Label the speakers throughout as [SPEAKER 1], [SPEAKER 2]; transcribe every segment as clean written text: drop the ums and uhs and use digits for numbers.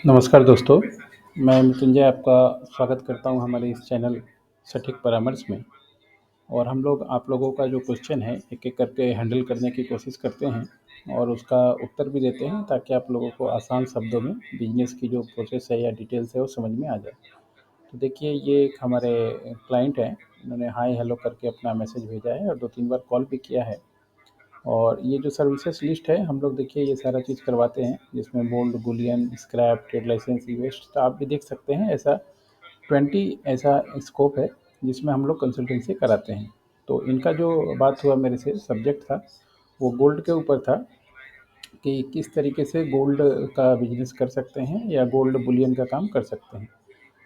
[SPEAKER 1] नमस्कार दोस्तों, मैं मृत्युंजय आपका स्वागत करता हूँ हमारे इस चैनल सटीक परामर्श में। और हम लोग आप लोगों का जो क्वेश्चन है एक-एक करके हैंडल करने की कोशिश करते हैं और उसका उत्तर भी देते हैं ताकि आप लोगों को आसान शब्दों में बिज़नेस की जो प्रोसेस है या डिटेल्स है वो समझ में आ जाए। तो देखिए ये एक हमारे क्लाइंट हैं, इन्होंने हाय हेलो करके अपना मैसेज भेजा है और 2-3 बार कॉल भी किया है। और ये जो सर्विसेज लिस्ट है हम लोग देखिए ये सारा चीज़ करवाते हैं जिसमें gold bullion scrap trade licence waste तो आप भी देख सकते हैं ऐसा 20 ऐसा स्कोप है जिसमें हम लोग कंसल्टेंसी कराते हैं। तो इनका जो बात हुआ मेरे से सब्जेक्ट था वो गोल्ड के ऊपर था कि किस तरीके से गोल्ड का बिजनेस कर सकते हैं या गोल्ड बुलियन का काम कर सकते हैं।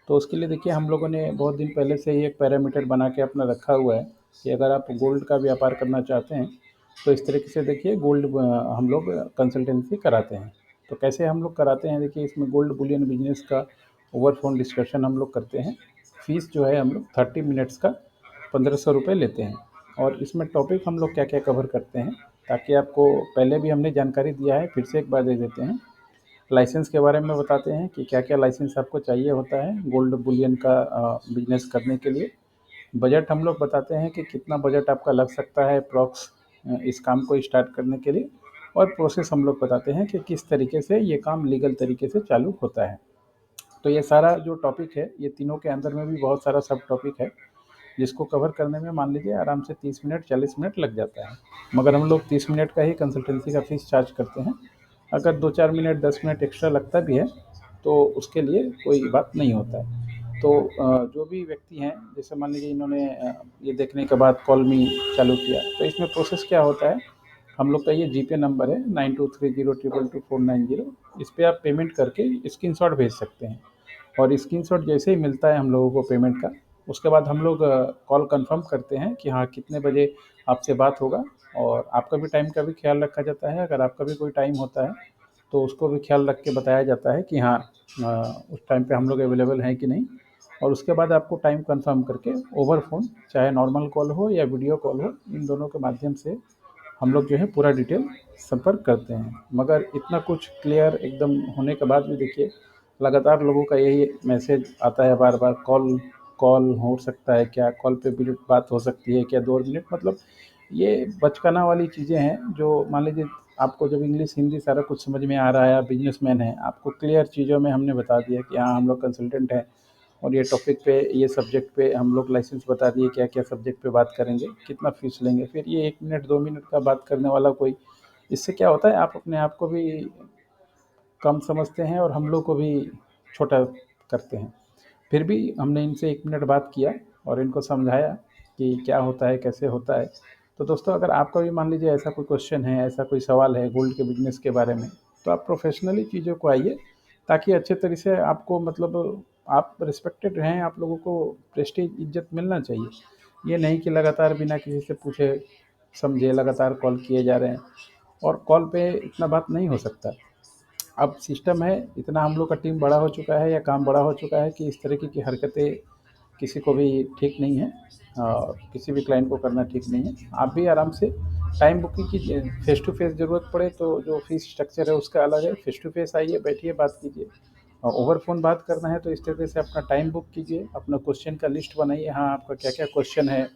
[SPEAKER 1] तो उसके लिए देखिए हम लोगों ने बहुत दिन पहले से ही एक पैरामीटर बना के अपना रखा हुआ है कि अगर आप गोल्ड का व्यापार करना चाहते हैं तो इस तरीके से देखिए गोल्ड हम लोग कंसल्टेंसी कराते हैं। तो कैसे हम लोग कराते हैं देखिए इसमें गोल्ड बुलियन बिजनेस का ओवर फ़ोन डिस्कशन हम लोग करते हैं। फ़ीस जो है हम लोग 30 मिनट्स का 1500 रुपये लेते हैं। और इसमें टॉपिक हम लोग क्या-क्या कवर करते हैं ताकि आपको पहले भी हमने जानकारी दिया है फिर से एक बार दे देते हैं। लाइसेंस के बारे में बताते हैं कि क्या-क्या लाइसेंस आपको चाहिए होता है गोल्ड बुलियन का बिज़नेस करने के लिए। बजट हम लोग बताते हैं कि कितना बजट आपका लग सकता है अप्रॉक्स इस काम को स्टार्ट करने के लिए। और प्रोसेस हम लोग बताते हैं कि किस तरीके से ये काम लीगल तरीके से चालू होता है। तो ये सारा जो टॉपिक है ये तीनों के अंदर में भी बहुत सारा सब टॉपिक है जिसको कवर करने में मान लीजिए आराम से 30 मिनट 40 मिनट लग जाता है। मगर हम लोग 30 मिनट का ही कंसल्टेंसी का फ़ीस चार्ज करते हैं। अगर 2-4 मिनट 10 मिनट एक्स्ट्रा लगता भी है तो उसके लिए कोई बात नहीं होता है। तो जो भी व्यक्ति हैं जैसे मान लीजिए इन्होंने ये देखने के बाद कॉल मी चालू किया तो इसमें प्रोसेस क्या होता है हम लोग का ये जीपे नंबर है 9230222490। इस पे आप पेमेंट करके स्क्रीनशॉट भेज सकते हैं। और स्क्रीनशॉट जैसे ही मिलता है हम लोगों को पेमेंट का उसके बाद हम लोग कॉल कंफर्म करते हैं कि हाँ कितने बजे आपसे बात होगा। और आपका भी टाइम का भी ख्याल रखा जाता है अगर आपका भी कोई टाइम होता है तो उसको भी ख्याल रख के बताया जाता है कि हाँ उस टाइम पे हम लोग अवेलेबल हैं कि नहीं। और उसके बाद आपको टाइम कंफर्म करके ओवर फ़ोन चाहे नॉर्मल कॉल हो या वीडियो कॉल हो इन दोनों के माध्यम से हम लोग जो है पूरा डिटेल संपर्क करते हैं। मगर इतना कुछ क्लियर एकदम होने के बाद भी देखिए लगातार लोगों का यही मैसेज आता है बार बार कॉल कॉल हो सकता है क्या कॉल पे भी बात हो सकती है क्या 2 मिनट मतलब ये बचकाना वाली चीज़ें हैं जो मान लीजिए आपको जब इंग्लिश हिंदी सारा कुछ समझ में आ रहा है आप बिजनेसमैन हैं आपको क्लियर चीज़ों में हमने बता दिया कि हाँ हम लोग कंसल्टेंट हैं और ये टॉपिक पे ये सब्जेक्ट पे हम लोग लाइसेंस बता दिए क्या क्या सब्जेक्ट पे बात करेंगे कितना फीस लेंगे फिर ये 1 मिनट 2 मिनट का बात करने वाला कोई इससे क्या होता है आप अपने आप को भी कम समझते हैं और हम लोग को भी छोटा करते हैं। फिर भी हमने इनसे 1 मिनट बात किया और इनको समझाया कि क्या होता है कैसे होता है। तो दोस्तों अगर आपका भी मान लीजिए ऐसा कोई क्वेश्चन है ऐसा कोई सवाल है गोल्ड के बिजनेस के बारे में तो आप प्रोफेशनली चीज़ों को आइए ताकि अच्छे तरीके से आपको मतलब आप रिस्पेक्टेड रहें आप लोगों को प्रेस्टीज इज्जत मिलना चाहिए। ये नहीं कि लगातार बिना किसी से पूछे समझे लगातार कॉल किए जा रहे हैं। और कॉल पे इतना बात नहीं हो सकता। अब सिस्टम है इतना हम लोग का टीम बड़ा हो चुका है या काम बड़ा हो चुका है कि इस तरीके की हरकतें किसी को भी ठीक नहीं है और किसी भी क्लाइंट को करना ठीक नहीं है। आप भी आराम से टाइम बुकिंग कीजिए फेस टू फेस ज़रूरत पड़े तो जो फीस स्ट्रक्चर है उसका अलग है फेस टू फेस आइए बैठिए बात कीजिए। और ओवर फ़ोन बात करना है तो इस तरीके से अपना टाइम बुक कीजिए अपना क्वेश्चन का लिस्ट बनाइए हाँ आपका क्या क्या क्वेश्चन है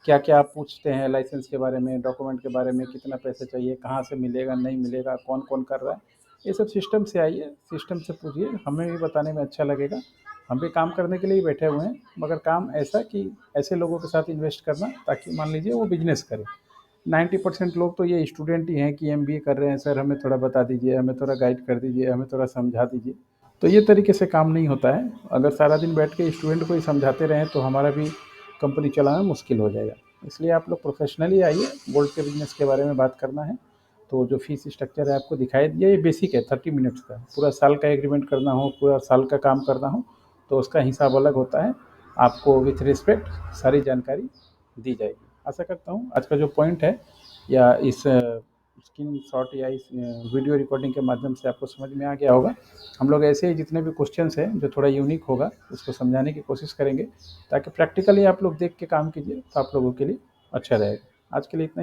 [SPEAKER 1] क्या क्या आप पूछते हैं लाइसेंस के बारे में डॉक्यूमेंट के बारे में कितना पैसा चाहिए कहाँ से मिलेगा नहीं मिलेगा कौन कौन कर रहा है। ये सब सिस्टम से आइए सिस्टम से पूछिए हमें भी बताने में अच्छा लगेगा। हम भी काम करने के लिए ही बैठे हुए हैं मगर काम ऐसा कि ऐसे लोगों के साथ इन्वेस्ट करना ताकि मान लीजिए वो बिजनेस करें। 90% लोग तो ये स्टूडेंट ही हैं कि एमबीए कर रहे हैं सर हमें थोड़ा बता दीजिए हमें थोड़ा गाइड कर दीजिए हमें थोड़ा समझा दीजिए। तो ये तरीके से काम नहीं होता है। अगर सारा दिन बैठ के स्टूडेंट को ही समझाते रहें तो हमारा भी कंपनी चलाना मुश्किल हो जाएगा। इसलिए आप लोग प्रोफेशनली आइए गोल्ड के बिजनेस के बारे में बात करना है। तो जो फीस स्ट्रक्चर है आपको दिखाई दिया ये बेसिक है 30 मिनट्स का पूरा साल का एग्रीमेंट करना हो पूरा साल का काम करना हो तो उसका हिसाब अलग होता है। आपको विथ रिस्पेक्ट सारी जानकारी दी जाएगी। आशा करता हूँ आज का जो पॉइंट है या इस स्क्रीन शॉट या इस वीडियो रिकॉर्डिंग के माध्यम से आपको समझ में आ गया होगा। हम लोग ऐसे ही जितने भी क्वेश्चंस हैं जो थोड़ा यूनिक होगा उसको समझाने की कोशिश करेंगे ताकि प्रैक्टिकली आप लोग देख के काम कीजिए तो आप लोगों के लिए अच्छा रहेगा। आज के लिए इतना ही।